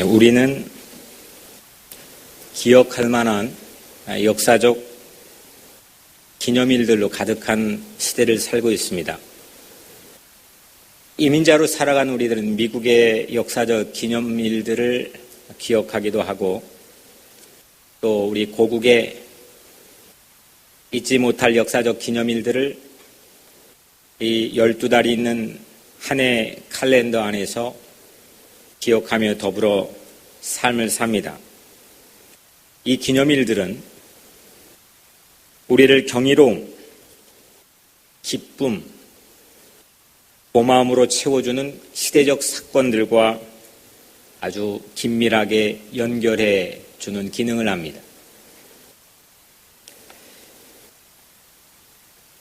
우리는 기억할 만한 역사적 기념일들로 가득한 시대를 살고 있습니다. 이민자로 살아간 우리들은 미국의 역사적 기념일들을 기억하기도 하고 또 우리 고국의 잊지 못할 역사적 기념일들을 이 12달이 있는 한 해 칼렌더 안에서 기억하며 더불어 삶을 삽니다. 이 기념일들은 우리를 경이로움, 기쁨, 고마움으로 채워주는 시대적 사건들과 아주 긴밀하게 연결해 주는 기능을 합니다.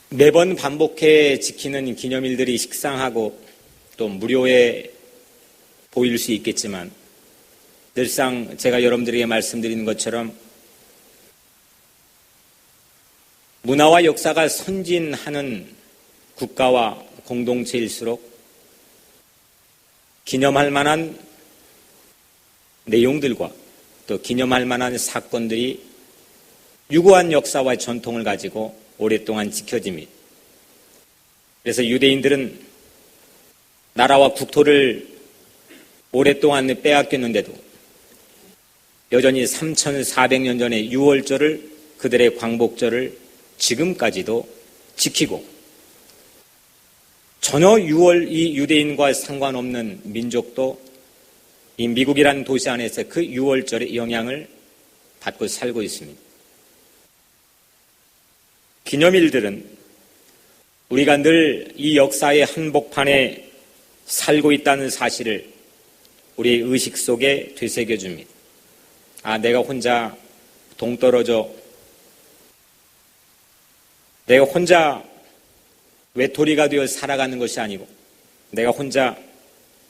매번 반복해 지키는 기념일들이 식상하고 또 무료해 보일 수 있겠지만 늘상 제가 여러분들에게 말씀드리는 것처럼 문화와 역사가 선진하는 국가와 공동체일수록 기념할 만한 내용들과 또 기념할 만한 사건들이 유구한 역사와 전통을 가지고 오랫동안 지켜집니다. 그래서 유대인들은 나라와 국토를 오랫동안 빼앗겼는데도 여전히 3,400년 전의 유월절을 그들의 광복절을 지금까지도 지키고 전혀 이 유대인과 상관없는 민족도 이 미국이라는 도시 안에서 그 유월절의 영향을 받고 살고 있습니다. 기념일들은 우리가 늘 이 역사의 한복판에 살고 있다는 사실을 우리의 의식 속에 되새겨줍니다. 내가 혼자 동떨어져 내가 혼자 외톨이가 되어 살아가는 것이 아니고 내가 혼자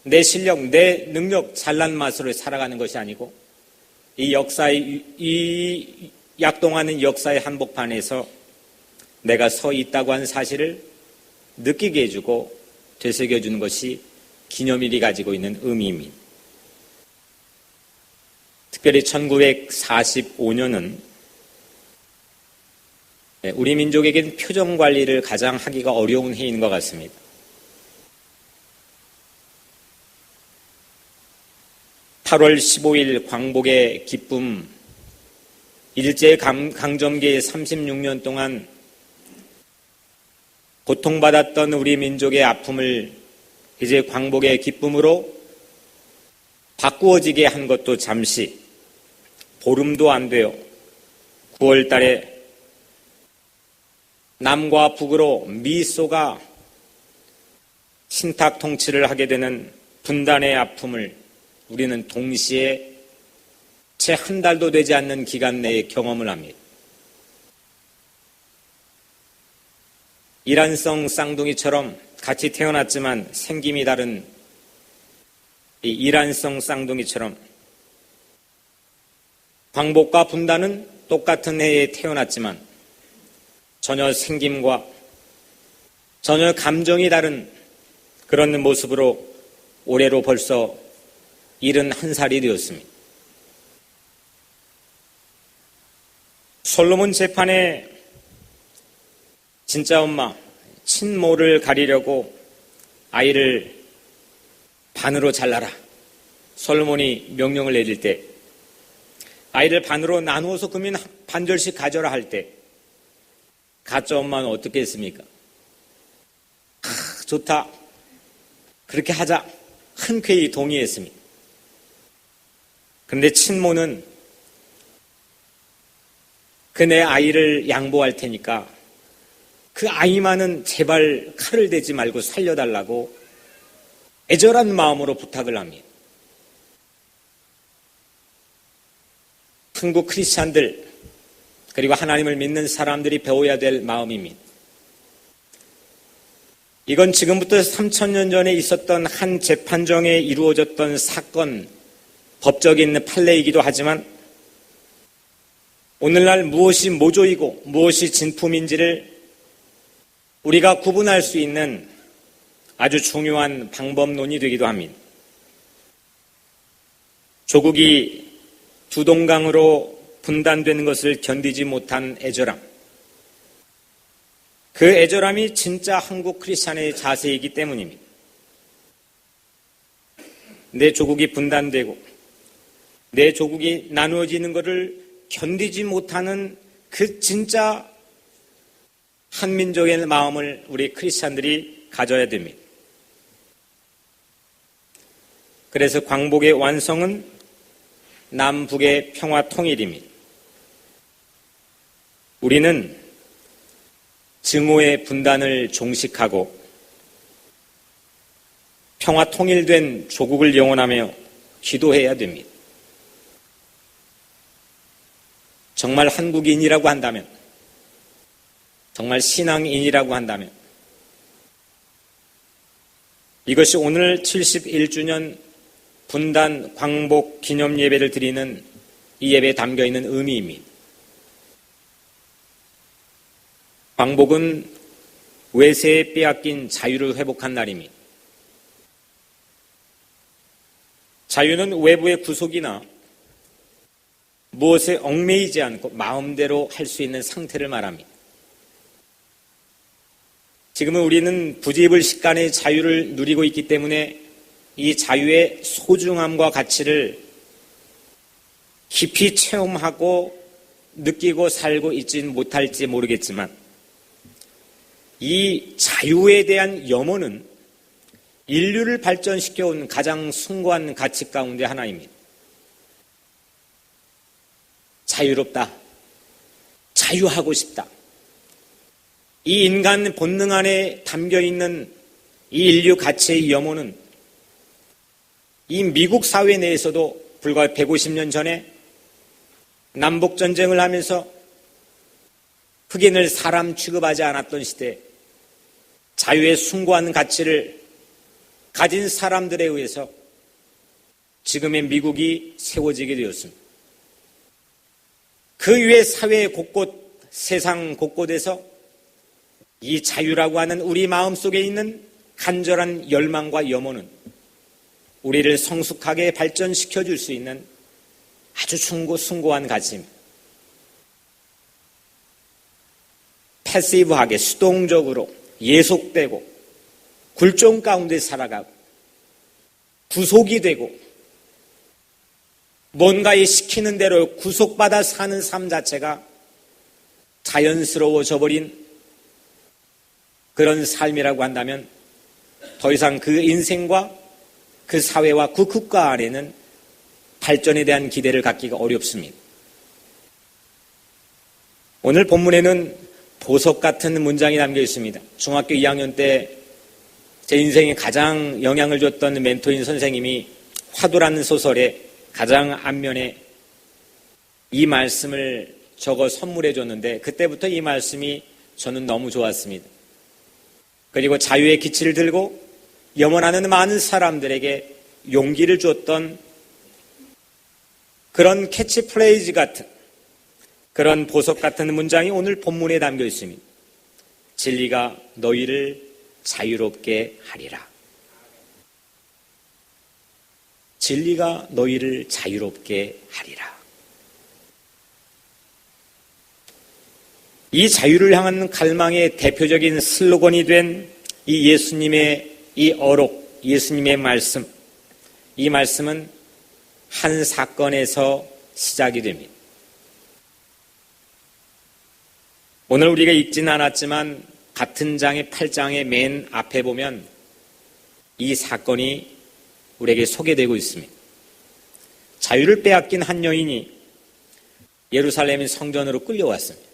내 실력, 내 능력, 잘난 맛으로 살아가는 것이 아니고 이 약동하는 역사의 한복판에서 내가 서 있다고 하는 사실을 느끼게 해주고 되새겨주는 것이 기념일이 가지고 있는 의미입니다. 특별히 1945년은 우리 민족에게는 표정 관리를 가장 하기가 어려운 해인 것 같습니다. (8월 15일) 광복의 기쁨, 일제강점기의 36년 동안 고통받았던 우리 민족의 아픔을 이제 광복의 기쁨으로 바꾸어지게 한 것도 잠시, 보름도 안 돼요. 9월 달에 남과 북으로 미소가 신탁 통치를 하게 되는 분단의 아픔을 우리는 동시에 채 한 달도 되지 않는 기간 내에 경험을 합니다. 이란성 쌍둥이처럼 같이 태어났지만 생김이 다른 이 이란성 쌍둥이처럼 광복과 분단은 똑같은 해에 태어났지만 전혀 생김과 전혀 감정이 다른 그런 모습으로 올해로 벌써 71살이 되었습니다. 솔로몬 재판에 진짜 엄마, 친모를 가리려고 아이를 반으로 잘라라. 솔로몬이 명령을 내릴 때 아이를 반으로 나누어서 그러면 반절씩 가져라 할 때 가짜 엄마는 어떻게 했습니까? 좋다. 그렇게 하자. 흔쾌히 동의했습니다. 그런데 친모는 그 내 아이를 양보할 테니까 그 아이만은 제발 칼을 대지 말고 살려달라고 애절한 마음으로 부탁을 합니다. 한국 크리스찬들 그리고 하나님을 믿는 사람들이 배워야 될 마음입니다. 이건 지금부터 3,000년 전에 있었던 한 재판정에 이루어졌던 사건, 법적인 판례이기도 하지만 오늘날 무엇이 모조이고 무엇이 진품인지를 우리가 구분할 수 있는 아주 중요한 방법론이 되기도 합니다. 조국이 두 동강으로 분단되는 것을 견디지 못한 애절함. 그 애절함이 진짜 한국 크리스찬의 자세이기 때문입니다. 내 조국이 분단되고 내 조국이 나누어지는 것을 견디지 못하는 그 진짜 한민족의 마음을 우리 크리스찬들이 가져야 됩니다. 그래서 광복의 완성은 남북의 평화 통일입니다. 우리는 증오의 분단을 종식하고 평화 통일된 조국을 영원하며 기도해야 됩니다. 정말 한국인이라고 한다면, 정말 신앙인이라고 한다면, 이것이 오늘 71주년 분단 광복 기념 예배를 드리는 이 예배에 담겨 있는 의미입니다. 광복은 외세에 빼앗긴 자유를 회복한 날입니다. 자유는 외부의 구속이나 무엇에 얽매이지 않고 마음대로 할 수 있는 상태를 말합니다. 지금은 우리는 부지불식간의 자유를 누리고 있기 때문에 이 자유의 소중함과 가치를 깊이 체험하고 느끼고 살고 있지는 못할지 모르겠지만 이 자유에 대한 염원은 인류를 발전시켜온 가장 숭고한 가치 가운데 하나입니다. 자유롭다. 자유하고 싶다. 이 인간 본능 안에 담겨있는 이 인류 가치의 염원은 이 미국 사회 내에서도 불과 150년 전에 남북전쟁을 하면서 흑인을 사람 취급하지 않았던 시대에 자유의 숭고한 가치를 가진 사람들에 의해서 지금의 미국이 세워지게 되었습니다. 그 위에 사회 곳곳, 세상 곳곳에서 이 자유라고 하는 우리 마음속에 있는 간절한 열망과 염원은 우리를 성숙하게 발전시켜 줄 수 있는 아주 숭고한 가치입니다. 패시브하게 수동적으로 예속되고 굴종 가운데 살아가고 구속이 되고 뭔가에 시키는 대로 구속받아 사는 삶 자체가 자연스러워져 버린 그런 삶이라고 한다면 더 이상 그 인생과 그 사회와 그 국가 안에는 발전에 대한 기대를 갖기가 어렵습니다. 오늘 본문에는 보석 같은 문장이 담겨 있습니다. 중학교 2학년 때 제 인생에 가장 영향을 줬던 멘토인 선생님이 화두라는 소설의 가장 앞면에 이 말씀을 적어 선물해 줬는데 그때부터 이 말씀이 저는 너무 좋았습니다. 그리고 자유의 기치를 들고 염원하는 많은 사람들에게 용기를 줬던 그런 캐치프레이즈 같은 그런 보석 같은 문장이 오늘 본문에 담겨 있습니다. 진리가 너희를 자유롭게 하리라. 진리가 너희를 자유롭게 하리라. 이 자유를 향한 갈망의 대표적인 슬로건이 된 이 예수님의 이 어록, 예수님의 말씀, 이 말씀은 한 사건에서 시작이 됩니다. 오늘 우리가 읽지는 않았지만 같은 장의 8장의 맨 앞에 보면 이 사건이 우리에게 소개되고 있습니다. 자유를 빼앗긴 한 여인이 예루살렘의 성전으로 끌려왔습니다.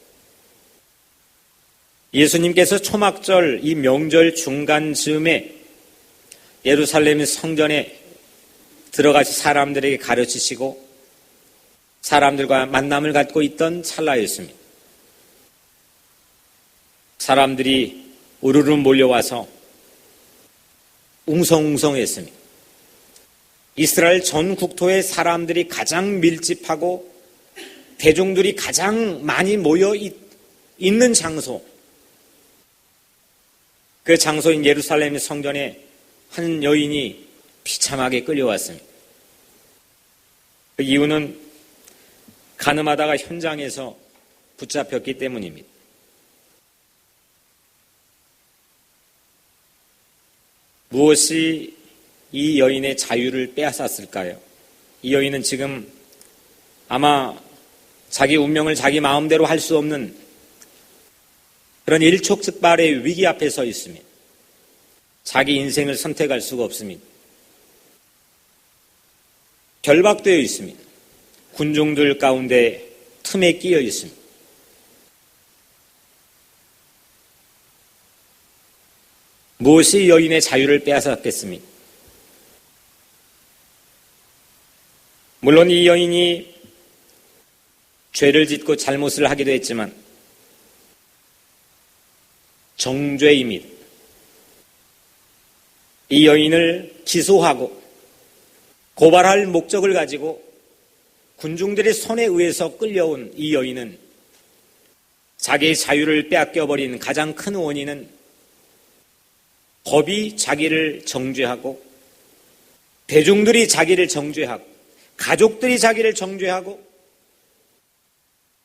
예수님께서 초막절 이 명절 중간 즈음에 예루살렘 성전에 들어가서 사람들에게 가르치시고 사람들과 만남을 갖고 있던 찰나였습니다. 사람들이 우르르 몰려와서 웅성웅성했습니다. 이스라엘 전 국토의 사람들이 가장 밀집하고 대중들이 가장 많이 모여 있는 장소, 그 장소인 예루살렘 성전에 한 여인이 비참하게 끌려왔습니다. 그 이유는 가늠하다가 현장에서 붙잡혔기 때문입니다. 무엇이 이 여인의 자유를 빼앗았을까요? 이 여인은 지금 아마 자기 운명을 자기 마음대로 할 수 없는 그런 일촉즉발의 위기 앞에 서 있습니다. 자기 인생을 선택할 수가 없습니다. 결박되어 있습니다. 군중들 가운데 틈에 끼어 있습니다. 무엇이 여인의 자유를 빼앗았겠습니까? 물론 이 여인이 죄를 짓고 잘못을 하기도 했지만 정죄입니다. 이 여인을 기소하고 고발할 목적을 가지고 군중들의 손에 의해서 끌려온 이 여인은 자기의 자유를 빼앗겨버린 가장 큰 원인은 법이 자기를 정죄하고 대중들이 자기를 정죄하고 가족들이 자기를 정죄하고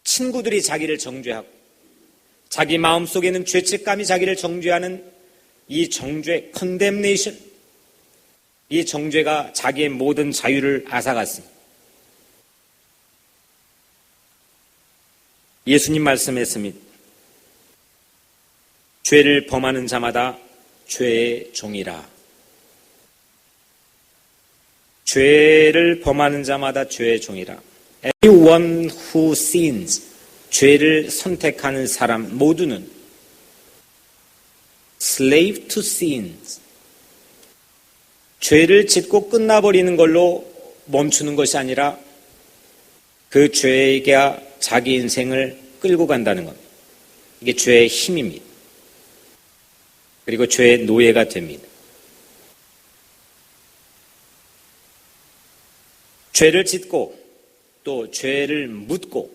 친구들이 자기를 정죄하고 자기 마음속에는 죄책감이 자기를 정죄하는 이 정죄, condemnation, 이 정죄가 자기의 모든 자유를 앗아갔습니다. 예수님 말씀했습니다. 죄를 범하는 자마다 죄의 종이라. 죄를 범하는 자마다 죄의 종이라. Everyone who sins, 죄를 선택하는 사람 모두는 slave to sins, 죄를 짓고 끝나버리는 걸로 멈추는 것이 아니라 그 죄가 자기 인생을 끌고 간다는 겁니다. 이게 죄의 힘입니다. 그리고 죄의 노예가 됩니다. 죄를 짓고 또 죄를 묻고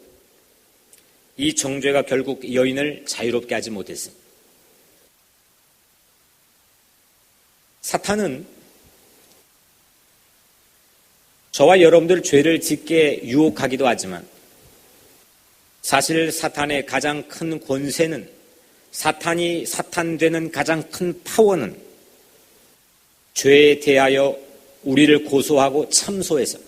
이 정죄가 결국 여인을 자유롭게 하지 못했습니다. 사탄은 저와 여러분들 죄를 짓게 유혹하기도 하지만 사실 사탄의 가장 큰 권세는 사탄이 사탄되는 가장 큰 파워는 죄에 대하여 우리를 고소하고 참소해서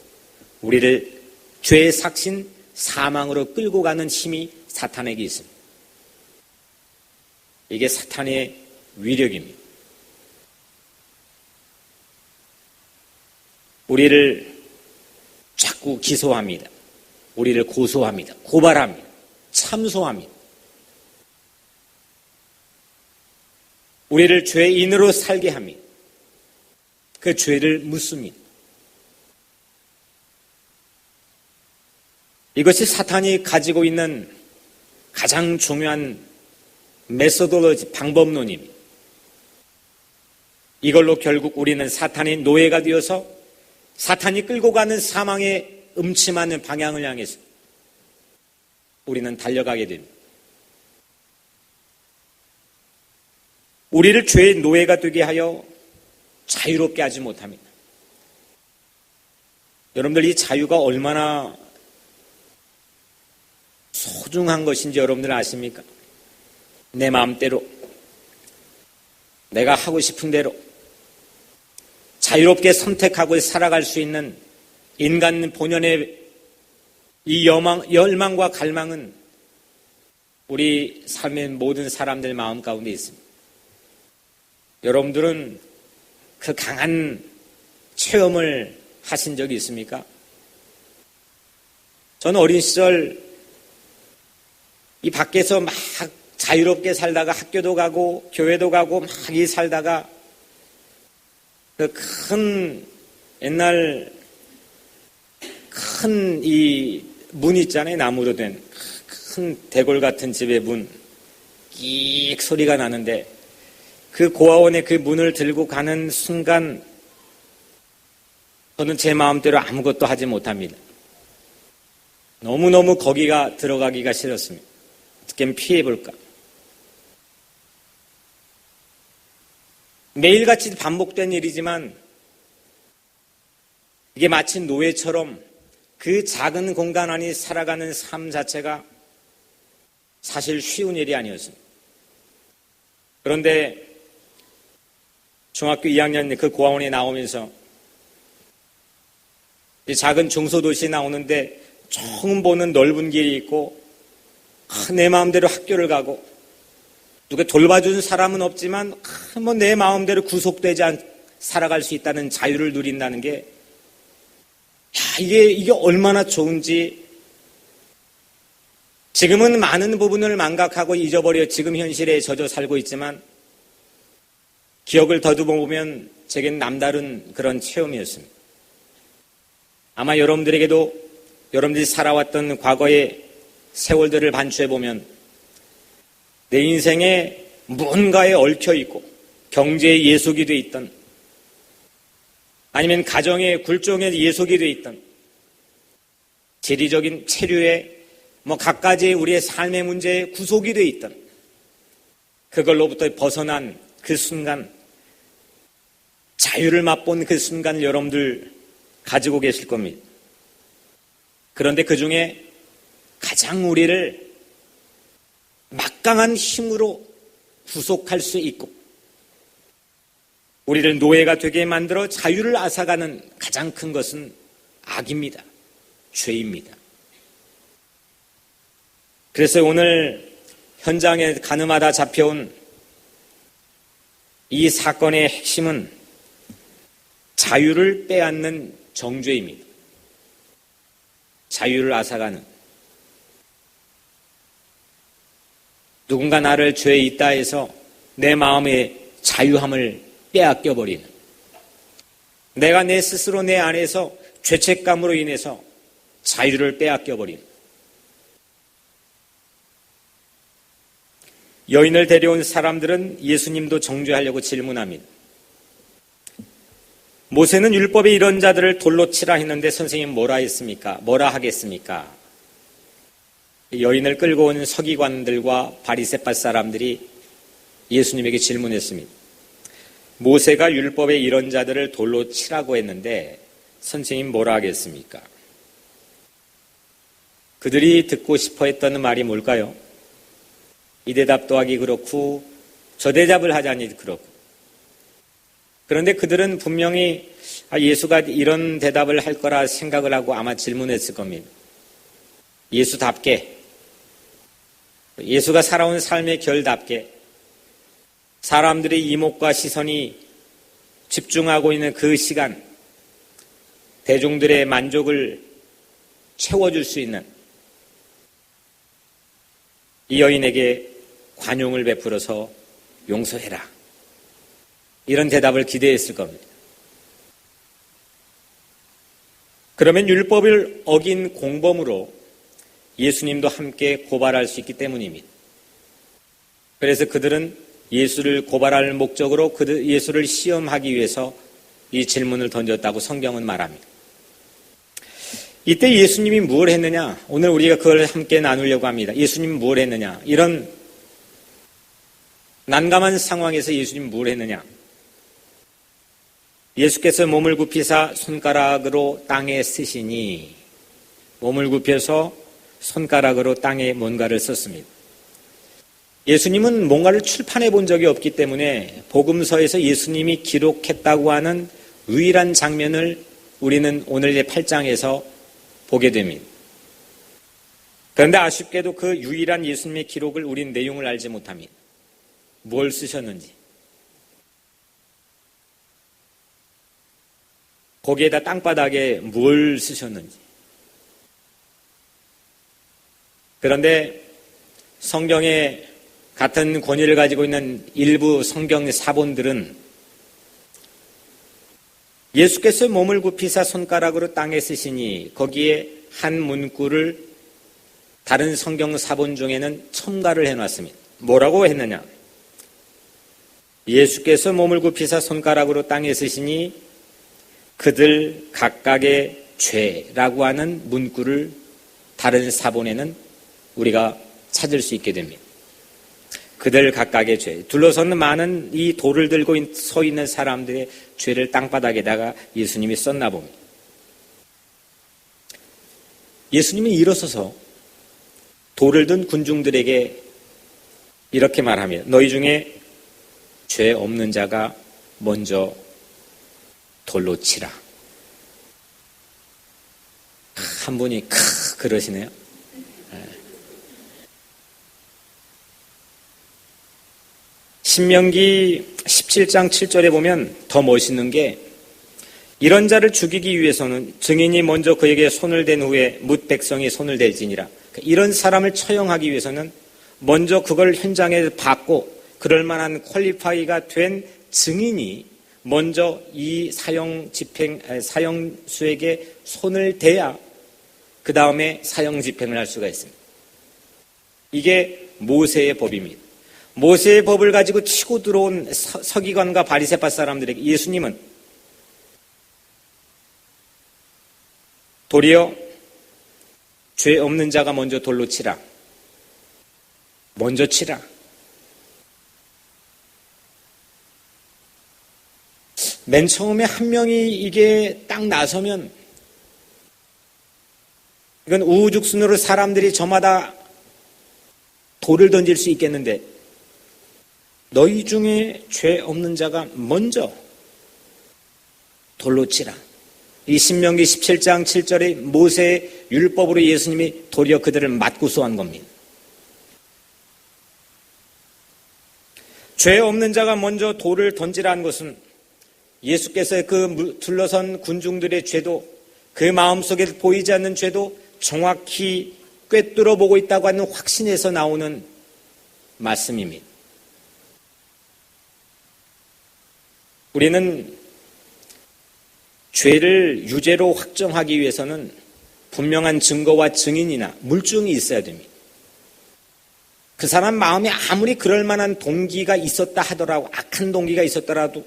우리를 죄의 삭신 사망으로 끌고 가는 힘이 사탄에게 있습니다. 이게 사탄의 위력입니다. 우리를 자꾸 기소합니다. 우리를 고소합니다. 고발합니다. 참소합니다. 우리를 죄인으로 살게 합니다. 그 죄를 묻습니다. 이것이 사탄이 가지고 있는 가장 중요한 메소돌로지, 방법론입니다. 이걸로 결국 우리는 사탄의 노예가 되어서 사탄이 끌고 가는 사망의 음침한 방향을 향해서 우리는 달려가게 됩니다. 우리를 죄의 노예가 되게 하여 자유롭게 하지 못합니다. 여러분들 이 자유가 얼마나 소중한 것인지 여러분들 아십니까? 내 마음대로 내가 하고 싶은 대로 자유롭게 선택하고 살아갈 수 있는 인간 본연의 이 열망과 갈망은 우리 삶의 모든 사람들 마음 가운데 있습니다. 여러분들은 그 강한 체험을 하신 적이 있습니까? 저는 어린 시절 이 밖에서 막 자유롭게 살다가 학교도 가고 교회도 가고 막 이 살다가 그 큰 옛날 큰 이 문 있잖아요. 나무로 된 큰 대골 같은 집의 문 끼익 소리가 나는데 그 고아원의 그 문을 들고 가는 순간 저는 제 마음대로 아무것도 하지 못합니다. 너무너무 거기가 들어가기가 싫었습니다. 어떻게 피해볼까? 매일같이 반복된 일이지만 이게 마치 노예처럼 그 작은 공간 안에 살아가는 삶 자체가 사실 쉬운 일이 아니었습니다. 그런데 중학교 2학년 그 고아원에 나오면서 이 작은 중소도시에 나오는데 처음 보는 넓은 길이 있고 내 마음대로 학교를 가고 누가 돌봐주는 사람은 없지만 뭐 내 마음대로 구속되지 않고 살아갈 수 있다는 자유를 누린다는 게 이게 얼마나 좋은지 지금은 많은 부분을 망각하고 잊어버려 지금 현실에 젖어 살고 있지만 기억을 더듬어 보면 제겐 남다른 그런 체험이었습니다. 아마 여러분들에게도 여러분들이 살아왔던 과거의 세월들을 반추해 보면 내 인생에 무언가에 얽혀 있고 경제의 예속이 돼 있던 아니면 가정의 굴종의 예속이 돼 있던 지리적인 체류에 갖가지 우리의 삶의 문제에 구속이 돼 있던 그걸로부터 벗어난 그 순간 자유를 맛본 그 순간을 여러분들 가지고 계실 겁니다. 그런데 그 중에 가장 우리를 막강한 힘으로 구속할 수 있고 우리를 노예가 되게 만들어 자유를 앗아가는 가장 큰 것은 악입니다. 죄입니다. 그래서 오늘 현장에 가늠하다 잡혀온 이 사건의 핵심은 자유를 빼앗는 정죄입니다. 자유를 앗아가는 누군가 나를 죄에 있다 해서 내 마음의 자유함을 빼앗겨버리는 내가 내 스스로 내 안에서 죄책감으로 인해서 자유를 빼앗겨버리는 여인을 데려온 사람들은 예수님도 정죄하려고 질문합니다. 모세는 율법에 이런 자들을 돌로 치라 했는데 선생님 뭐라 했습니까? 뭐라 하겠습니까? 여인을 끌고 온 서기관들과 바리새파 사람들이 예수님에게 질문했습니다. 모세가 율법에 이런 자들을 돌로 치라고 했는데 선생님 뭐라 하겠습니까? 그들이 듣고 싶어 했던 말이 뭘까요? 이 대답도 하기 그렇고 저 대답을 하자니 그렇고 그런데 그들은 분명히 예수가 이런 대답을 할 거라 생각을 하고 아마 질문했을 겁니다. 예수답게 예수가 살아온 삶의 결답게 사람들의 이목과 시선이 집중하고 있는 그 시간 대중들의 만족을 채워줄 수 있는 이 여인에게 관용을 베풀어서 용서해라. 이런 대답을 기대했을 겁니다. 그러면 율법을 어긴 공범으로 예수님도 함께 고발할 수 있기 때문입니다. 그래서 그들은 예수를 고발할 목적으로 예수를 시험하기 위해서 이 질문을 던졌다고 성경은 말합니다. 이때 예수님이 무엇을 했느냐? 오늘 우리가 그걸 함께 나누려고 합니다. 예수님이 무엇을 했느냐? 이런 난감한 상황에서 예수님이 무엇을 했느냐? 예수께서 몸을 굽히사 손가락으로 땅에 쓰시니 몸을 굽혀서 손가락으로 땅에 뭔가를 썼습니다. 예수님은 뭔가를 출판해 본 적이 없기 때문에 복음서에서 예수님이 기록했다고 하는 유일한 장면을 우리는 오늘의 8장에서 보게 됩니다. 그런데 아쉽게도 그 유일한 예수님의 기록을 우린 내용을 알지 못합니다. 뭘 쓰셨는지. 거기에다 땅바닥에 뭘 쓰셨는지. 그런데 성경에 같은 권위를 가지고 있는 일부 성경 사본들은 예수께서 몸을 굽히사 손가락으로 땅에 쓰시니 거기에 한 문구를 다른 성경 사본 중에는 첨가를 해놨습니다. 뭐라고 했느냐? 예수께서 몸을 굽히사 손가락으로 땅에 쓰시니 그들 각각의 죄라고 하는 문구를 다른 사본에는 우리가 찾을 수 있게 됩니다. 그들 각각의 죄. 둘러서는 많은 이 돌을 들고 서 있는 사람들의 죄를 땅바닥에다가 예수님이 썼나 봅니다. 예수님이 일어서서 돌을 든 군중들에게 이렇게 말하며 너희 중에 죄 없는 자가 먼저 돌로 치라. 한 분이 그러시네요. 신명기 17장 7절에 보면 더 멋있는 게 이런 자를 죽이기 위해서는 증인이 먼저 그에게 손을 댄 후에 뭇 백성이 손을 댈지니라. 이런 사람을 처형하기 위해서는 먼저 그걸 현장에 받고 그럴 만한 퀄리파이가 된 증인이 먼저 이 사형수에게 손을 대야 그 다음에 사형 집행을 할 수가 있습니다. 이게 모세의 법입니다. 모세의 법을 가지고 치고 들어온 서기관과 바리새파 사람들에게 예수님은 도리어 죄 없는 자가 먼저 돌로 치라. 먼저 치라. 맨 처음에 한 명이 이게 딱 나서면 이건 우후죽순으로 사람들이 저마다 돌을 던질 수 있겠는데 너희 중에 죄 없는 자가 먼저 돌로 치라. 이 신명기 17장 7절의 모세의 율법으로 예수님이 도리어 그들을 맞고서 한 겁니다. 죄 없는 자가 먼저 돌을 던지라는 것은 예수께서 그 둘러선 군중들의 죄도 그 마음속에 보이지 않는 죄도 정확히 꿰뚫어 보고 있다고 하는 확신에서 나오는 말씀입니다. 우리는 죄를 유죄로 확정하기 위해서는 분명한 증거와 증인이나 물증이 있어야 됩니다. 그 사람 마음에 아무리 그럴 만한 동기가 있었다 하더라도 악한 동기가 있었더라도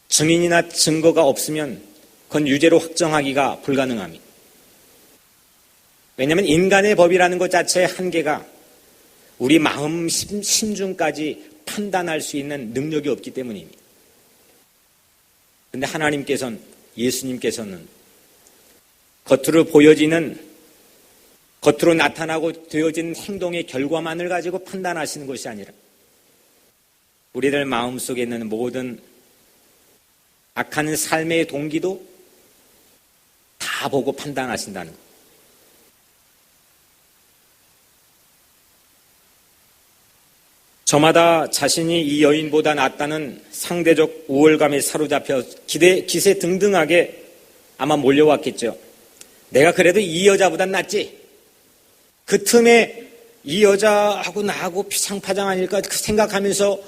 증인이나 증거가 없으면 그건 유죄로 확정하기가 불가능합니다. 왜냐하면 인간의 법이라는 것 자체의 한계가 우리 마음 심중까지 판단할 수 있는 능력이 없기 때문입니다. 그런데 하나님께서는 예수님께서는 겉으로 보여지는 겉으로 나타나고 되어진 행동의 결과만을 가지고 판단하시는 것이 아니라 우리들 마음속에 있는 모든 악한 삶의 동기도 다 보고 판단하신다는 것. 저마다 자신이 이 여인보다 낫다는 상대적 우월감에 사로잡혀 기세 등등하게 아마 몰려왔겠죠. 내가 그래도 이 여자보단 낫지. 그 틈에 이 여자하고 나하고 피상파장 아닐까 생각하면서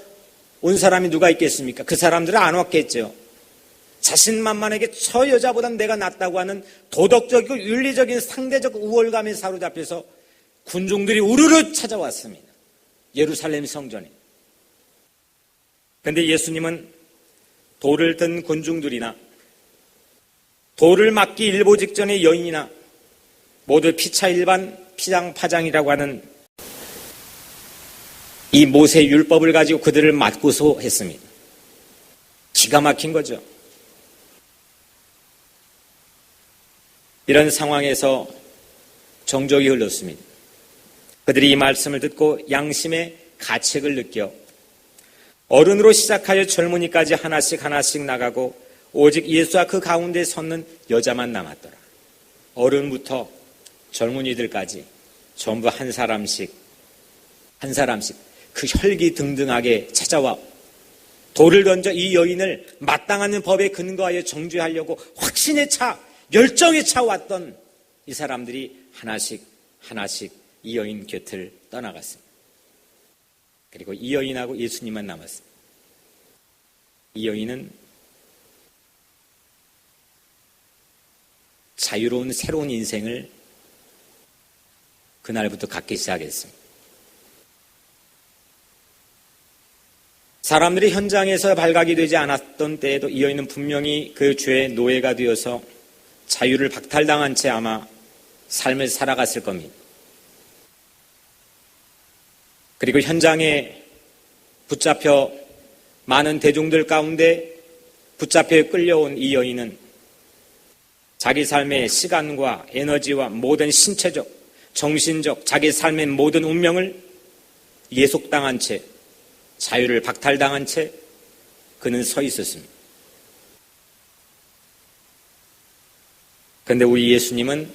온 사람이 누가 있겠습니까? 그 사람들은 안 왔겠죠. 자신만만하게 저 여자보단 내가 낫다고 하는 도덕적이고 윤리적인 상대적 우월감에 사로잡혀서 군중들이 우르르 찾아왔습니다. 예루살렘 성전에. 그런데 예수님은 돌을 든 군중들이나 돌을 맞기 일보 직전의 여인이나 모두 피차 일반 피장파장이라고 하는 이 모세 율법을 가지고 그들을 맞고서 했습니다. 기가 막힌 거죠. 이런 상황에서 정적이 흘렀습니다. 그들이 이 말씀을 듣고 양심의 가책을 느껴 어른으로 시작하여 젊은이까지 하나씩 나가고 오직 예수와 그 가운데 섰는 여자만 남았더라. 어른부터 젊은이들까지 전부 한 사람씩 그 혈기등등하게 찾아와 돌을 던져 이 여인을 마땅한 법에 근거하여 정죄하려고 확신에 차 열정에 차 왔던 이 사람들이 하나씩 이 여인 곁을 떠나갔습니다. 그리고 이 여인하고 예수님만 남았습니다. 이 여인은 자유로운 새로운 인생을 그날부터 갖기 시작했습니다. 사람들이 현장에서 발각이 되지 않았던 때에도 이 여인은 분명히 그 죄의 노예가 되어서 자유를 박탈당한 채 아마 삶을 살아갔을 겁니다. 그리고 현장에 붙잡혀 많은 대중들 가운데 붙잡혀 끌려온 이 여인은 자기 삶의 시간과 에너지와 모든 신체적, 정신적, 자기 삶의 모든 운명을 예속당한 채, 자유를 박탈당한 채 그는 서 있었습니다. 그런데 우리 예수님은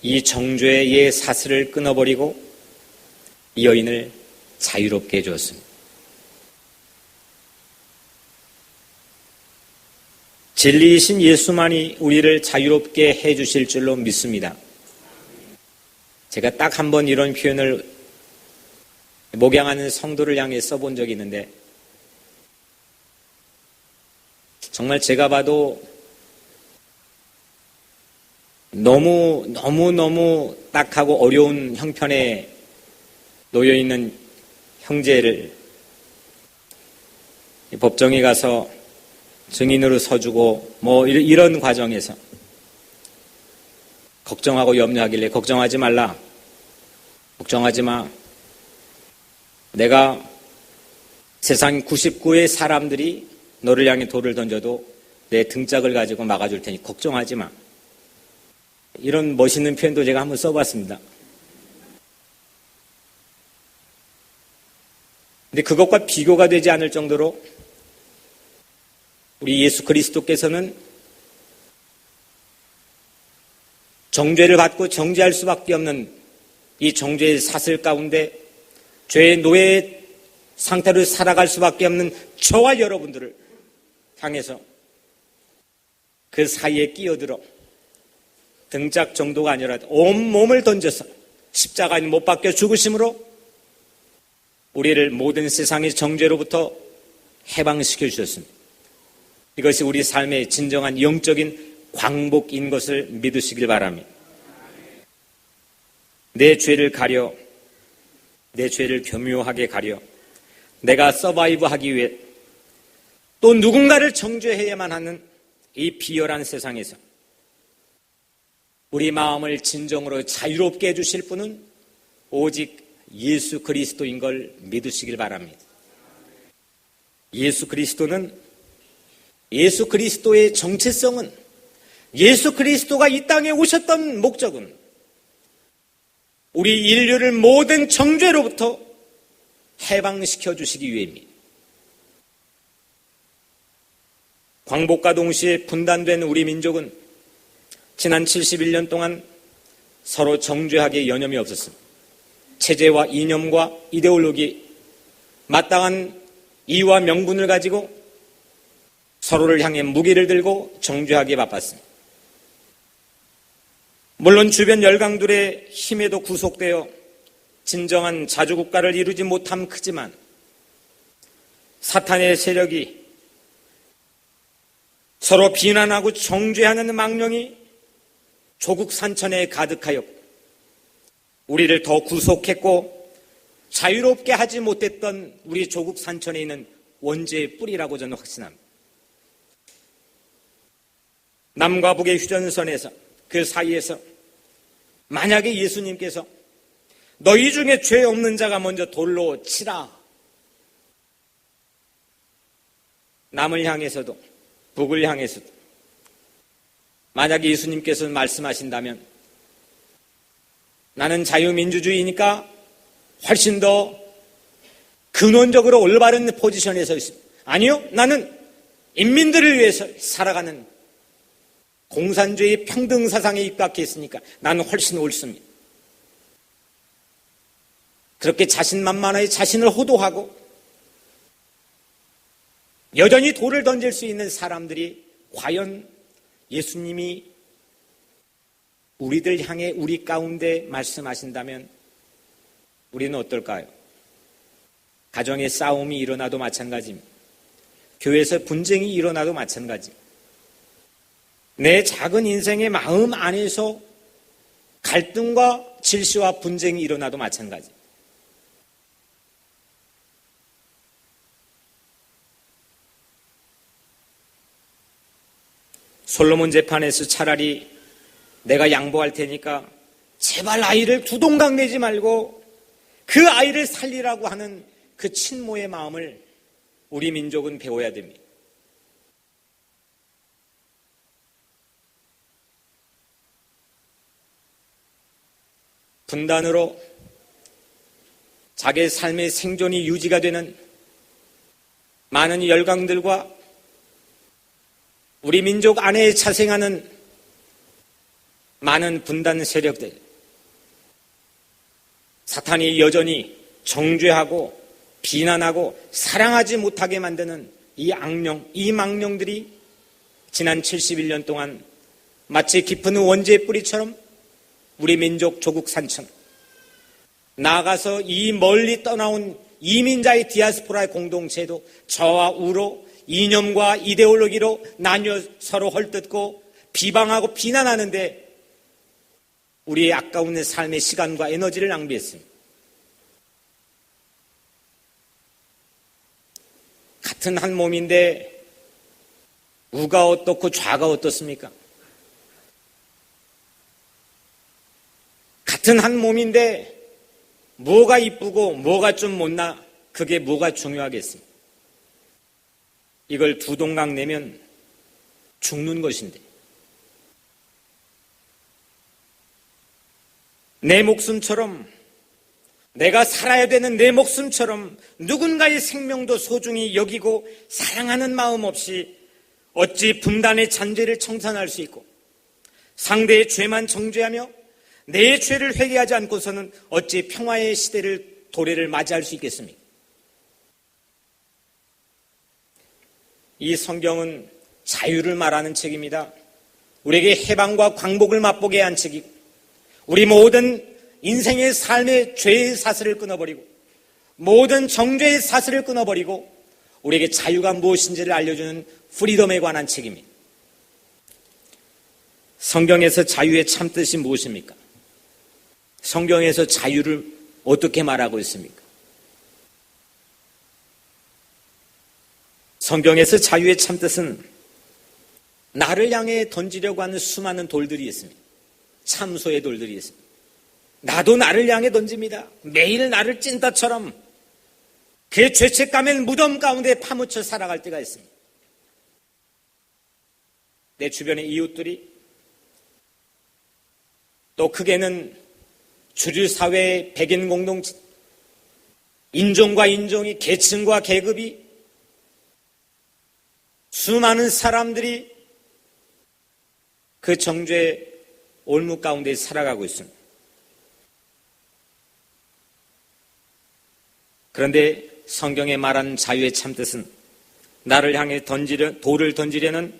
이 정죄의 옛 사슬을 끊어버리고 이 여인을 자유롭게 해주었습니다. 진리이신 예수만이 우리를 자유롭게 해주실 줄로 믿습니다. 제가 딱 한 번 이런 표현을 목양하는 성도를 향해 써본 적이 있는데, 정말 제가 봐도 너무 딱하고 어려운 형편에 놓여있는 형제를 법정에 가서 증인으로 서주고 이런 과정에서 걱정하고 염려하길래 걱정하지 말라, 걱정하지 마, 내가 세상 99의 사람들이 너를 향해 돌을 던져도 내 등짝을 가지고 막아줄 테니 걱정하지 마. 이런 멋있는 표현도 제가 한번 써봤습니다. 근데 그것과 비교가 되지 않을 정도로 우리 예수 그리스도께서는 정죄를 받고 정죄할 수밖에 없는 이 정죄의 사슬 가운데 죄의 노예 상태로 살아갈 수밖에 없는 저와 여러분들을 향해서 그 사이에 끼어들어 등짝 정도가 아니라 온몸을 던져서 십자가에 못 박혀 죽으심으로 우리를 모든 세상의 정죄로부터 해방시켜 주셨습니다. 이것이 우리 삶의 진정한 영적인 광복인 것을 믿으시길 바랍니다. 내 죄를 가려, 내 죄를 교묘하게 가려 내가 서바이브하기 위해 또 누군가를 정죄해야만 하는 이 비열한 세상에서 우리 마음을 진정으로 자유롭게 해주실 분은 오직 예수 그리스도인 걸 믿으시길 바랍니다. 예수 그리스도의 정체성은, 예수 그리스도가 이 땅에 오셨던 목적은 우리 인류를 모든 정죄로부터 해방시켜 주시기 위해입니다. 광복과 동시에 분단된 우리 민족은 지난 71년 동안 서로 정죄하기에 여념이 없었습니다. 체제와 이념과 이데올로기, 마땅한 이유와 명분을 가지고 서로를 향해 무기를 들고 정죄하기에 바빴습니다. 물론 주변 열강들의 힘에도 구속되어 진정한 자주국가를 이루지 못함 크지만 사탄의 세력이 서로 비난하고 정죄하는 망령이 조국 산천에 가득하였고 우리를 더 구속했고 자유롭게 하지 못했던 우리 조국 산천에 있는 원죄의 뿌리라고 저는 확신합니다. 남과 북의 휴전선에서 그 사이에서 만약에 예수님께서 너희 중에 죄 없는 자가 먼저 돌로 치라, 남을 향해서도 북을 향해서도 만약에 예수님께서 말씀하신다면 나는 자유민주주의니까 훨씬 더 근원적으로 올바른 포지션에 서 있습니다. 아니요, 나는 인민들을 위해서 살아가는 공산주의 평등사상에 입각해 있으니까 나는 훨씬 옳습니다. 그렇게 자신만만하게 자신을 호도하고 여전히 돌을 던질 수 있는 사람들이 과연 예수님이 우리들 향해 우리 가운데 말씀하신다면 우리는 어떨까요? 가정에 싸움이 일어나도 마찬가지입니다. 교회에서 분쟁이 일어나도 마찬가지입니다. 내 작은 인생의 마음 안에서 갈등과 질시와 분쟁이 일어나도 마찬가지. 솔로몬 재판에서 차라리 내가 양보할 테니까 제발 아이를 두 동강 내지 말고 그 아이를 살리라고 하는 그 친모의 마음을 우리 민족은 배워야 됩니다. 분단으로 자기의 삶의 생존이 유지가 되는 많은 열강들과 우리 민족 안에 자생하는 많은 분단 세력들, 사탄이 여전히 정죄하고 비난하고 사랑하지 못하게 만드는 이 악령, 이 망령들이 지난 71년 동안 마치 깊은 원죄의 뿌리처럼 우리 민족 조국 산청, 나아가서 이 멀리 떠나온 이민자의 디아스포라의 공동체도 저와 우로 이념과 이데올로기로 나뉘어 서로 헐뜯고 비방하고 비난하는데 우리의 아까운 삶의 시간과 에너지를 낭비했습니다. 같은 한 몸인데 우가 어떻고 좌가 어떻습니까? 같은 한 몸인데 뭐가 이쁘고 뭐가 좀 못나, 그게 뭐가 중요하겠습니까? 이걸 두 동강 내면 죽는 것인데, 내 목숨처럼, 내가 살아야 되는 내 목숨처럼 누군가의 생명도 소중히 여기고 사랑하는 마음 없이 어찌 분단의 잔재를 청산할 수 있고 상대의 죄만 정죄하며 내 죄를 회개하지 않고서는 어찌 평화의 시대를 도래를 맞이할 수 있겠습니까? 이 성경은 자유를 말하는 책입니다. 우리에게 해방과 광복을 맛보게 한 책이고, 우리 모든 인생의 삶의 죄의 사슬을 끊어버리고 모든 정죄의 사슬을 끊어버리고 우리에게 자유가 무엇인지를 알려주는 프리덤에 관한 책입니다. 성경에서 자유의 참뜻이 무엇입니까? 성경에서 자유를 어떻게 말하고 있습니까? 성경에서 자유의 참뜻은 나를 향해 던지려고 하는 수많은 돌들이 있습니다. 참소의 돌들이 있습니다. 나도 나를 향해 던집니다. 매일 나를 찐따처럼 그 죄책감의 무덤 가운데 파묻혀 살아갈 때가 있습니다. 내 주변의 이웃들이, 또 크게는 주류 사회의 백인 공동체, 인종과 인종이, 계층과 계급이, 수많은 사람들이 그 정죄의 올무 가운데 살아가고 있습니다. 그런데 성경에 말하는 자유의 참뜻은 나를 향해 돌을 던지려는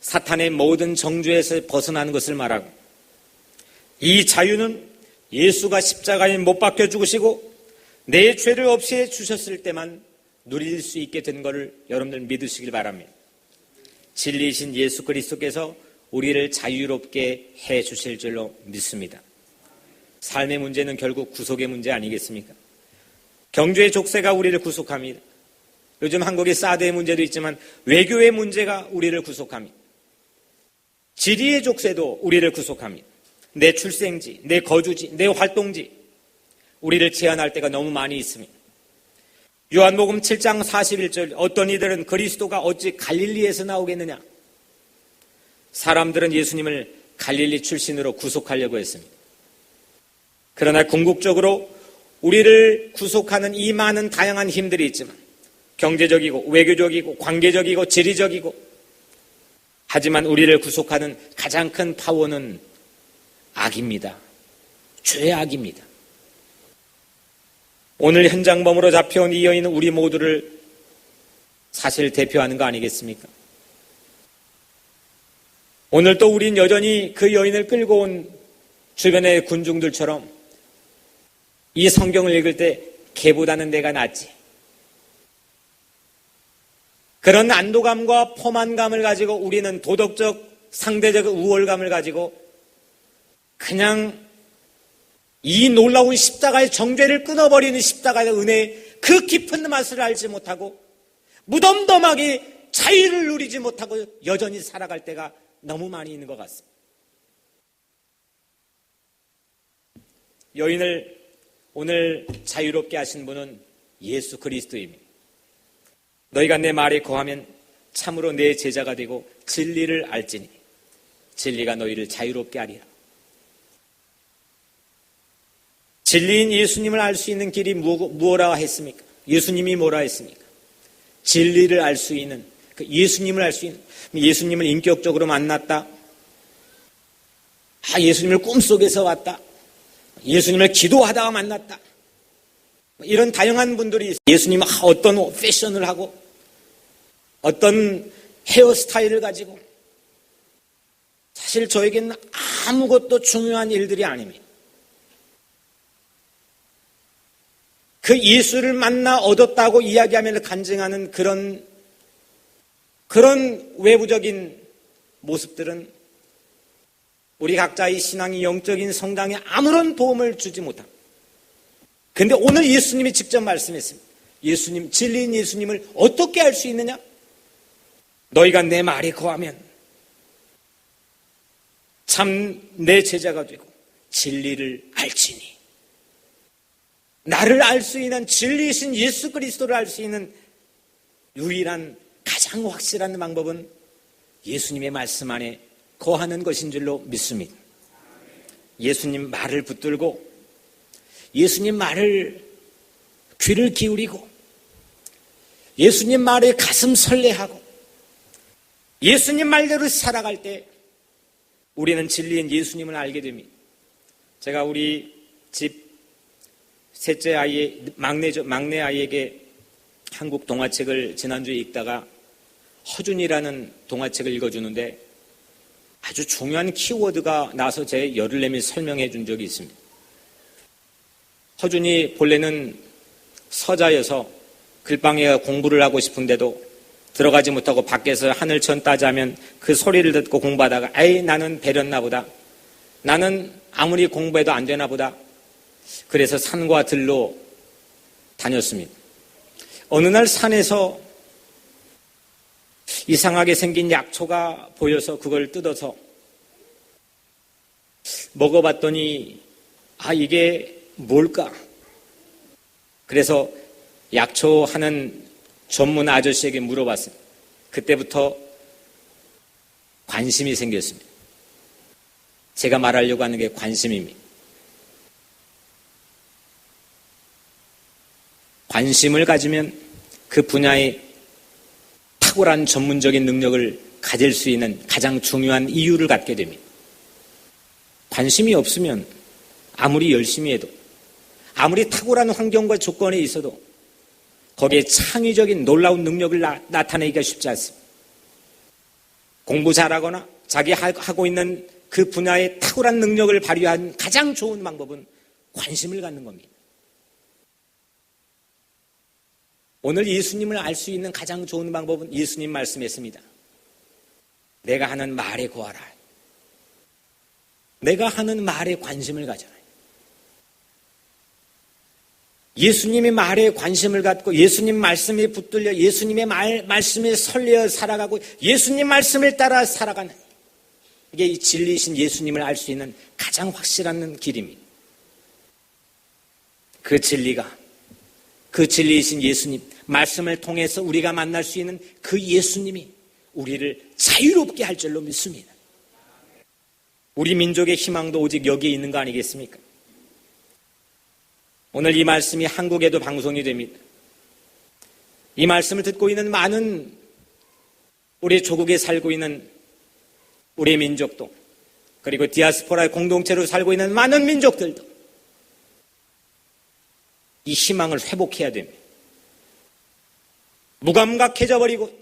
사탄의 모든 정죄에서 벗어나는 것을 말하고, 이 자유는 예수가 십자가에 못 박혀 죽으시고 내 죄를 없애 주셨을 때만 누릴 수 있게 된 것을 여러분들 믿으시길 바랍니다. 진리이신 예수 그리스도께서 우리를 자유롭게 해 주실 줄로 믿습니다. 삶의 문제는 결국 구속의 문제 아니겠습니까? 경주의 족쇄가 우리를 구속합니다. 요즘 한국의 사드의 문제도 있지만 외교의 문제가 우리를 구속합니다. 지리의 족쇄도 우리를 구속합니다. 내 출생지, 내 거주지, 내 활동지, 우리를 제한할 때가 너무 많이 있습니다. 요한복음 7장 41절, 어떤 이들은 그리스도가 어찌 갈릴리에서 나오겠느냐? 사람들은 예수님을 갈릴리 출신으로 구속하려고 했습니다. 그러나 궁극적으로 우리를 구속하는 이 많은 다양한 힘들이 있지만, 경제적이고 외교적이고 관계적이고 지리적이고, 하지만 우리를 구속하는 가장 큰 파워는 악입니다. 죄악입니다. 오늘 현장범으로 잡혀온 이 여인은 우리 모두를 사실 대표하는 거 아니겠습니까? 오늘 또 우린 여전히 그 여인을 끌고 온 주변의 군중들처럼 이 성경을 읽을 때 걔보다는 내가 낫지, 그런 안도감과 포만감을 가지고 우리는 도덕적 상대적 우월감을 가지고 그냥 이 놀라운 십자가의 정죄를 끊어버리는 십자가의 은혜의 그 깊은 맛을 알지 못하고 무덤덤하게 자유를 누리지 못하고 여전히 살아갈 때가 너무 많이 있는 것 같습니다. 여인을 오늘 자유롭게 하신 분은 예수 그리스도입니다. 너희가 내 말에 거하면 참으로 내 제자가 되고 진리를 알지니 진리가 너희를 자유롭게 하리라. 진리인 예수님을 알 수 있는 길이 무엇라 했습니까? 예수님이 뭐라 했습니까? 진리를 알 수 있는, 예수님을 알 수 있는, 예수님을 인격적으로 만났다. 예수님을 꿈속에서 왔다. 예수님을 기도하다가 만났다. 이런 다양한 분들이 있어요. 예수님은 어떤 패션을 하고 어떤 헤어스타일을 가지고, 사실 저에게는 아무것도 중요한 일들이 아닙니다. 그 예수를 만나 얻었다고 이야기하면서 간증하는 그런 외부적인 모습들은 우리 각자의 신앙이 영적인 성장에 아무런 도움을 주지 못합니다. 그런데 오늘 예수님이 직접 말씀했습니다. 예수님, 진리인 예수님을 어떻게 알 수 있느냐? 너희가 내 말에 거하면 참 내 제자가 되고 진리를 알지니. 나를 알 수 있는, 진리이신 예수 그리스도를 알 수 있는 유일한 가장 확실한 방법은 예수님의 말씀 안에 거하는 것인 줄로 믿습니다. 예수님 말을 붙들고 예수님 말을 귀를 기울이고 예수님 말에 가슴 설레하고 예수님 말대로 살아갈 때 우리는 진리인 예수님을 알게 됩니다. 제가 우리 집 셋째 아이, 막내 아이에게 한국 동화책을 지난주에 읽다가 허준이라는 동화책을 읽어주는데 아주 중요한 키워드가 나서 제 열을 내며 설명해 준 적이 있습니다. 허준이 본래는 서자여서 글방에 공부를 하고 싶은데도 들어가지 못하고 밖에서 하늘천 따자면 그 소리를 듣고 공부하다가 에이 나는 배렸나 보다. 나는 아무리 공부해도 안 되나 보다. 그래서 산과 들로 다녔습니다. 어느 날 산에서 이상하게 생긴 약초가 보여서 그걸 뜯어서 먹어봤더니 이게 뭘까? 그래서 약초 하는 전문 아저씨에게 물어봤어요. 그때부터 관심이 생겼습니다. 제가 말하려고 하는 게 관심입니다. 관심을 가지면 그 분야의 탁월한 전문적인 능력을 가질 수 있는 가장 중요한 이유를 갖게 됩니다. 관심이 없으면 아무리 열심히 해도 아무리 탁월한 환경과 조건에 있어도 거기에 창의적인 놀라운 능력을 나타내기가 쉽지 않습니다. 공부 잘하거나 자기 하고 있는 그 분야의 탁월한 능력을 발휘한 가장 좋은 방법은 관심을 갖는 겁니다. 오늘 예수님을 알 수 있는 가장 좋은 방법은 예수님 말씀했습니다. 내가 하는 말에 거하라. 내가 하는 말에 관심을 가져라. 예수님의 말에 관심을 갖고 예수님 말씀에 붙들려 예수님의 말씀에 설레어 살아가고 예수님 말씀을 따라 살아가는 이게 이 진리이신 예수님을 알 수 있는 가장 확실한 길입니다. 그 진리가 그 진리이신 예수님 말씀을 통해서 우리가 만날 수 있는 그 예수님이 우리를 자유롭게 할 줄로 믿습니다. 우리 민족의 희망도 오직 여기에 있는 거 아니겠습니까? 오늘 이 말씀이 한국에도 방송이 됩니다. 이 말씀을 듣고 있는 많은 우리 조국에 살고 있는 우리 민족도 그리고 디아스포라의 공동체로 살고 있는 많은 민족들도 이 희망을 회복해야 됩니다. 무감각해져 버리고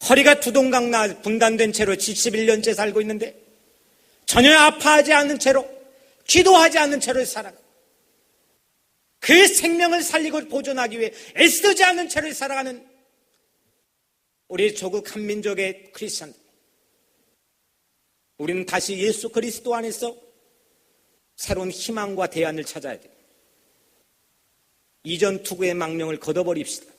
허리가 두동강 나 분단된 채로 71년째 살고 있는데 전혀 아파하지 않는 채로 기도하지 않는 채로 살아가고 그 생명을 살리고 보존하기 위해 애쓰지 않는 채로 살아가는 우리 조국 한민족의 크리스천들, 우리는 다시 예수 그리스도 안에서 새로운 희망과 대안을 찾아야 돼요. 이전 투구의 망령을 걷어버립시다.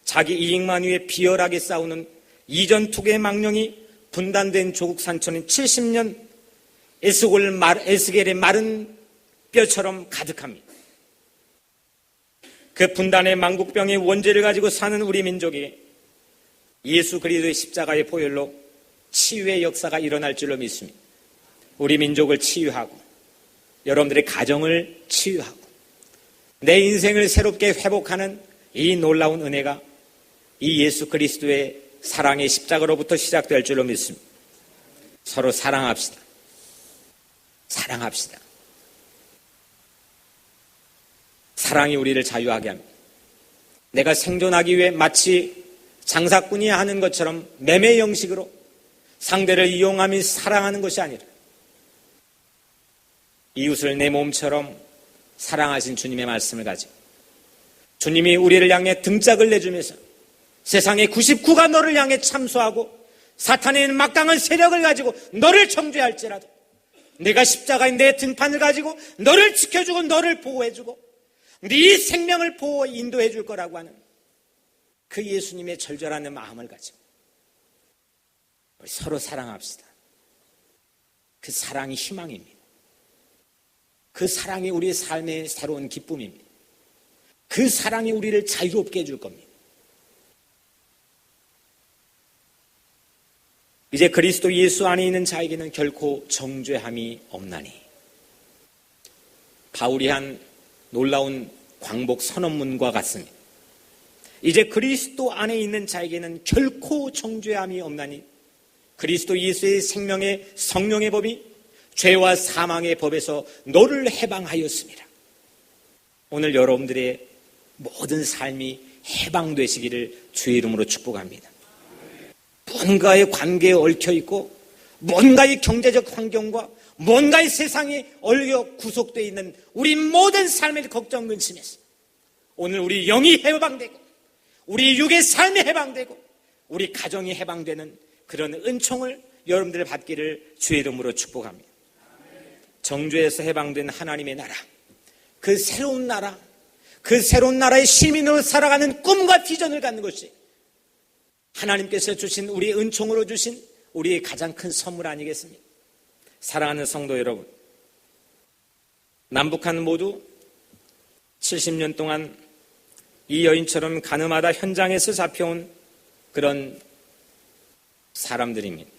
자기 이익만 위해 비열하게 싸우는 이전 투구의 망령이 분단된 조국 산천인 70년 에스겔의 마른 뼈처럼 가득합니다. 그 분단의 망국병의 원죄를 가지고 사는 우리 민족이 예수 그리스도의 십자가의 보혈로 치유의 역사가 일어날 줄로 믿습니다. 우리 민족을 치유하고 여러분들의 가정을 치유하고 내 인생을 새롭게 회복하는 이 놀라운 은혜가 이 예수 그리스도의 사랑의 십자가로부터 시작될 줄로 믿습니다. 서로 사랑합시다. 사랑합시다. 사랑이 우리를 자유하게 합니다. 내가 생존하기 위해 마치 장사꾼이 하는 것처럼 매매 형식으로 상대를 이용하며 사랑하는 것이 아니라 이웃을 내 몸처럼 사랑하신 주님의 말씀을 가지고 주님이 우리를 향해 등짝을 내주면서 세상의 99가 너를 향해 참소하고 사탄의 막강한 세력을 가지고 너를 정죄할지라도 내가 십자가인 내 등판을 가지고 너를 지켜주고 너를 보호해주고 네 생명을 보호 인도해 줄 거라고 하는 그 예수님의 절절한 마음을 가지고 우리 서로 사랑합시다. 그 사랑이 희망입니다. 그 사랑이 우리의 삶의 새로운 기쁨입니다. 그 사랑이 우리를 자유롭게 해줄 겁니다. 이제 그리스도 예수 안에 있는 자에게는 결코 정죄함이 없나니. 바울이 한 놀라운 광복 선언문과 같습니다. 이제 그리스도 안에 있는 자에게는 결코 정죄함이 없나니 그리스도 예수의 생명의 성령의 법이 죄와 사망의 법에서 너를 해방하였습니다. 오늘 여러분들의 모든 삶이 해방되시기를 주의 이름으로 축복합니다. 뭔가의 관계에 얽혀있고 뭔가의 경제적 환경과 뭔가의 세상에 얽혀 구속되어 있는 우리 모든 삶의 걱정 근심에서 오늘 우리 영이 해방되고 우리 육의 삶이 해방되고 우리 가정이 해방되는 그런 은총을 여러분들 받기를 주의 이름으로 축복합니다. 정죄에서 해방된 하나님의 나라, 그 새로운 나라, 그 새로운 나라의 시민으로 살아가는 꿈과 비전을 갖는 것이 하나님께서 주신 우리의 은총으로 주신 우리의 가장 큰 선물 아니겠습니까? 사랑하는 성도 여러분, 남북한 모두 70년 동안 이 여인처럼 가늠하다 현장에서 잡혀온 그런 사람들입니다.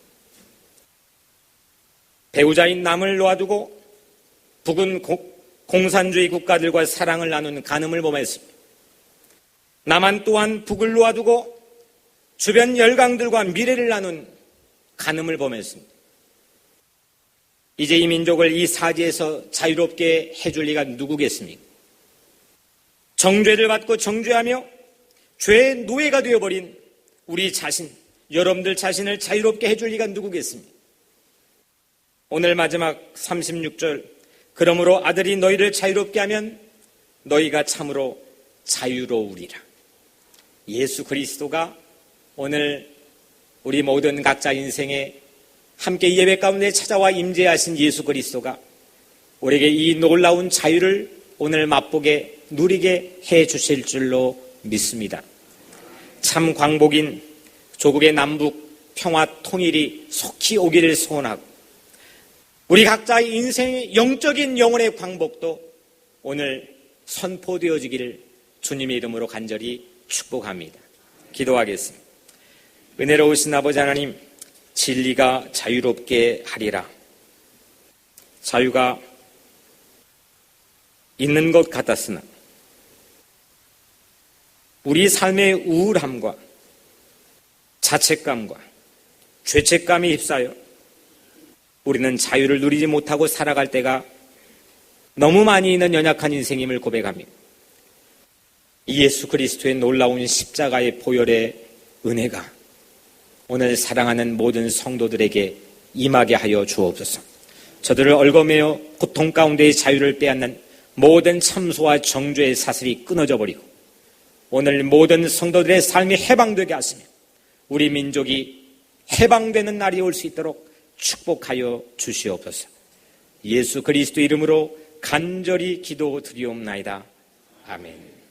배우자인 남을 놓아두고 북은 공산주의 국가들과 사랑을 나눈 간음을 범했습니다. 남한 또한 북을 놓아두고 주변 열강들과 미래를 나눈 간음을 범했습니다. 이제 이 민족을 이 사지에서 자유롭게 해줄 리가 누구겠습니까? 정죄를 받고 정죄하며 죄의 노예가 되어버린 우리 자신, 여러분들 자신을 자유롭게 해줄 리가 누구겠습니까? 오늘 마지막 36절, 그러므로 아들이 너희를 자유롭게 하면 너희가 참으로 자유로우리라. 예수 그리스도가 오늘 우리 모든 각자 인생에 함께 예배 가운데 찾아와 임재하신 예수 그리스도가 우리에게 이 놀라운 자유를 오늘 맛보게 누리게 해 주실 줄로 믿습니다. 참 광복인 조국의 남북 평화 통일이 속히 오기를 소원하고 우리 각자의 인생의 영적인 영혼의 광복도 오늘 선포되어지기를 주님의 이름으로 간절히 축복합니다. 기도하겠습니다. 은혜로우신 아버지 하나님, 진리가 자유롭게 하리라. 자유가 있는 것 같았으나 우리 삶의 우울함과 자책감과 죄책감에 휩싸여 우리는 자유를 누리지 못하고 살아갈 때가 너무 많이 있는 연약한 인생임을 고백합니다. 예수 그리스도의 놀라운 십자가의 보혈의 은혜가 오늘 사랑하는 모든 성도들에게 임하게 하여 주옵소서. 저들을 얽어매어 고통 가운데의 자유를 빼앗는 모든 참소와 정죄의 사슬이 끊어져 버리고 오늘 모든 성도들의 삶이 해방되게 하시며 우리 민족이 해방되는 날이 올 수 있도록 축복하여 주시옵소서. 예수 그리스도 이름으로 간절히 기도드리옵나이다. 아멘.